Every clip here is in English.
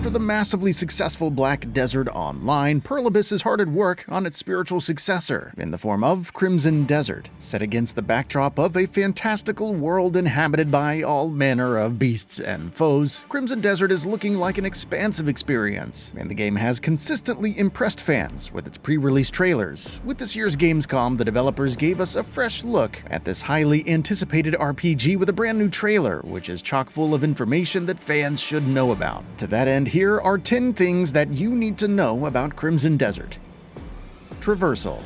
After the massively successful Black Desert Online, Pearl Abyss is hard at work on its spiritual successor, in the form of Crimson Desert, set against the backdrop of a fantastical world inhabited by all manner of beasts and foes. Crimson Desert is looking like an expansive experience, and the game has consistently impressed fans with its pre-release trailers. With this year's Gamescom, the developers gave us a fresh look at this highly anticipated RPG with a brand new trailer, which is chock full of information that fans should know about. To that end, here are 10 things that you need to know about Crimson Desert. Traversal.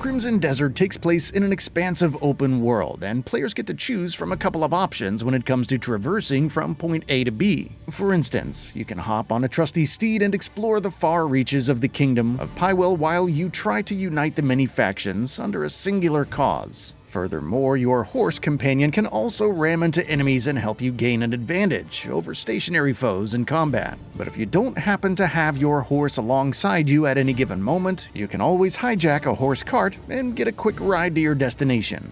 Crimson Desert takes place in an expansive open world, and players get to choose from a couple of options when it comes to traversing from point A to B. For instance, you can hop on a trusty steed and explore the far reaches of the kingdom of Pywell while you try to unite the many factions under a singular cause. Furthermore, your horse companion can also ram into enemies and help you gain an advantage over stationary foes in combat. But if you don't happen to have your horse alongside you at any given moment, you can always hijack a horse cart and get a quick ride to your destination.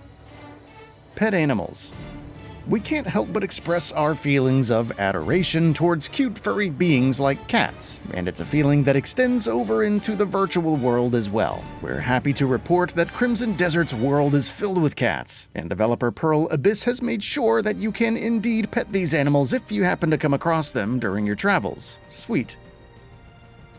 Pet animals. We can't help but express our feelings of adoration towards cute furry beings like cats, and it's a feeling that extends over into the virtual world as well. We're happy to report that Crimson Desert's world is filled with cats, and developer Pearl Abyss has made sure that you can indeed pet these animals if you happen to come across them during your travels. Sweet.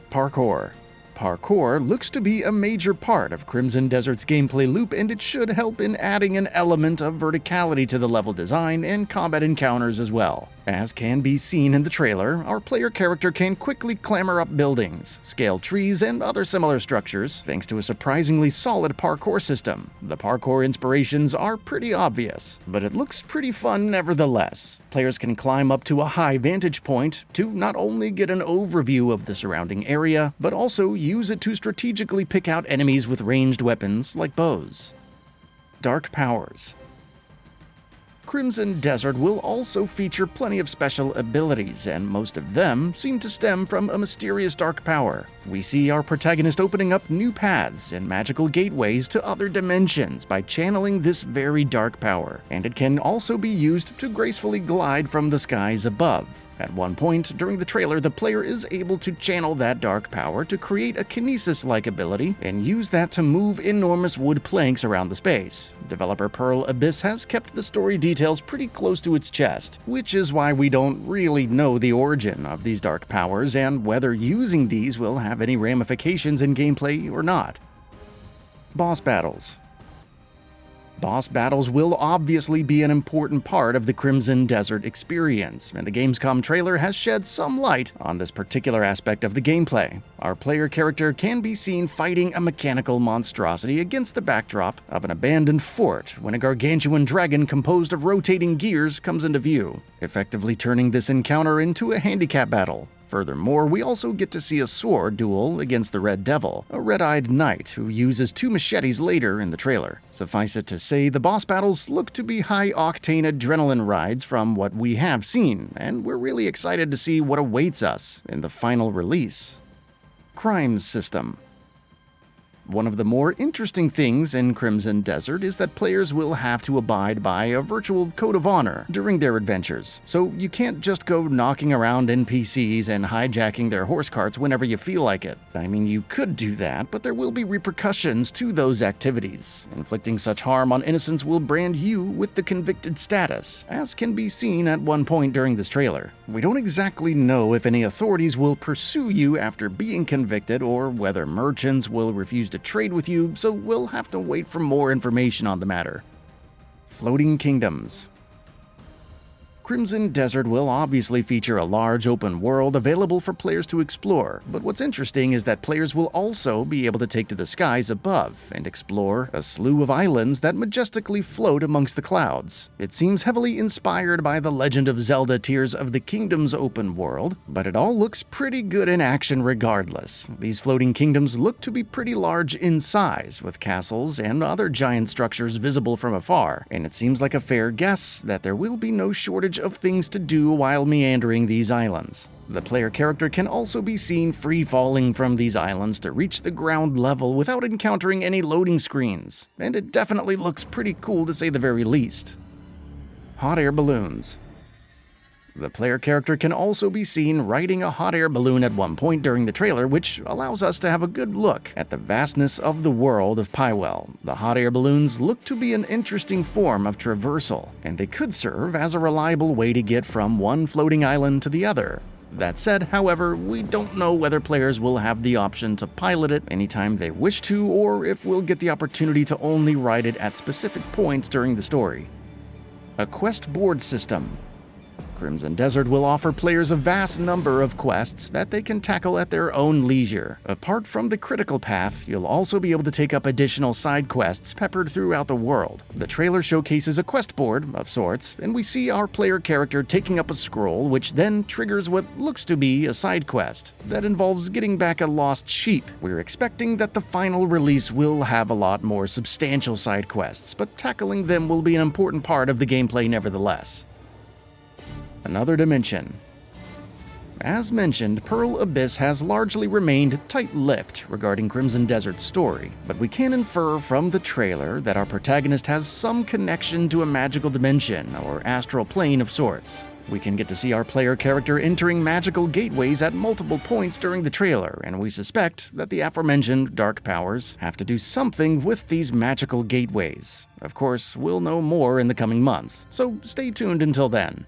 Parkour. Parkour looks to be a major part of Crimson Desert's gameplay loop, and it should help in adding an element of verticality to the level design and combat encounters as well. As can be seen in the trailer, our player character can quickly clamber up buildings, scale trees, and other similar structures thanks to a surprisingly solid parkour system. The parkour inspirations are pretty obvious, but it looks pretty fun nevertheless. Players can climb up to a high vantage point to not only get an overview of the surrounding area, but also use it to strategically pick out enemies with ranged weapons like bows. Dark powers. Crimson Desert will also feature plenty of special abilities, and most of them seem to stem from a mysterious dark power. We see our protagonist opening up new paths and magical gateways to other dimensions by channeling this very dark power, and it can also be used to gracefully glide from the skies above. At one point during the trailer, the player is able to channel that dark power to create a kinesis-like ability and use that to move enormous wood planks around the space. Developer Pearl Abyss has kept the story details pretty close to its chest, which is why we don't really know the origin of these dark powers and whether using these will have any ramifications in gameplay or not. Boss battles. Boss battles will obviously be an important part of the Crimson Desert experience, and the Gamescom trailer has shed some light on this particular aspect of the gameplay. Our player character can be seen fighting a mechanical monstrosity against the backdrop of an abandoned fort when a gargantuan dragon composed of rotating gears comes into view, effectively turning this encounter into a handicap battle. Furthermore, we also get to see a sword duel against the Red Devil, a red-eyed knight who uses 2 machetes later in the trailer. Suffice it to say, the boss battles look to be high-octane adrenaline rides from what we have seen, and we're really excited to see what awaits us in the final release. Crimes system. One of the more interesting things in Crimson Desert is that players will have to abide by a virtual code of honor during their adventures, so you can't just go knocking around NPCs and hijacking their horse carts whenever you feel like it. I mean, you could do that, but there will be repercussions to those activities. Inflicting such harm on innocents will brand you with the convicted status, as can be seen at one point during this trailer. We don't exactly know if any authorities will pursue you after being convicted or whether merchants will refuse to trade with you, so we'll have to wait for more information on the matter. Floating Kingdoms. Crimson Desert will obviously feature a large open world available for players to explore, but what's interesting is that players will also be able to take to the skies above and explore a slew of islands that majestically float amongst the clouds. It seems heavily inspired by the Legend of Zelda Tears of the Kingdom's open world, but it all looks pretty good in action regardless. These floating kingdoms look to be pretty large in size, with castles and other giant structures visible from afar, and it seems like a fair guess that there will be no shortage of things to do while meandering these islands. The player character can also be seen free-falling from these islands to reach the ground level without encountering any loading screens, and it definitely looks pretty cool to say the very least. Hot air balloons. The player character can also be seen riding a hot air balloon at one point during the trailer, which allows us to have a good look at the vastness of the world of Pywell. The hot air balloons look to be an interesting form of traversal, and they could serve as a reliable way to get from one floating island to the other. That said, however, we don't know whether players will have the option to pilot it anytime they wish to, or if we'll get the opportunity to only ride it at specific points during the story. A quest board system. Crimson Desert will offer players a vast number of quests that they can tackle at their own leisure. Apart from the critical path, you'll also be able to take up additional side quests peppered throughout the world. The trailer showcases a quest board of sorts, and we see our player character taking up a scroll, which then triggers what looks to be a side quest that involves getting back a lost sheep. We're expecting that the final release will have a lot more substantial side quests, but tackling them will be an important part of the gameplay nevertheless. Another dimension. As mentioned, Pearl Abyss has largely remained tight-lipped regarding Crimson Desert's story, but we can infer from the trailer that our protagonist has some connection to a magical dimension or astral plane of sorts. We can get to see our player character entering magical gateways at multiple points during the trailer, and we suspect that the aforementioned dark powers have to do something with these magical gateways. Of course, we'll know more in the coming months, so stay tuned until then.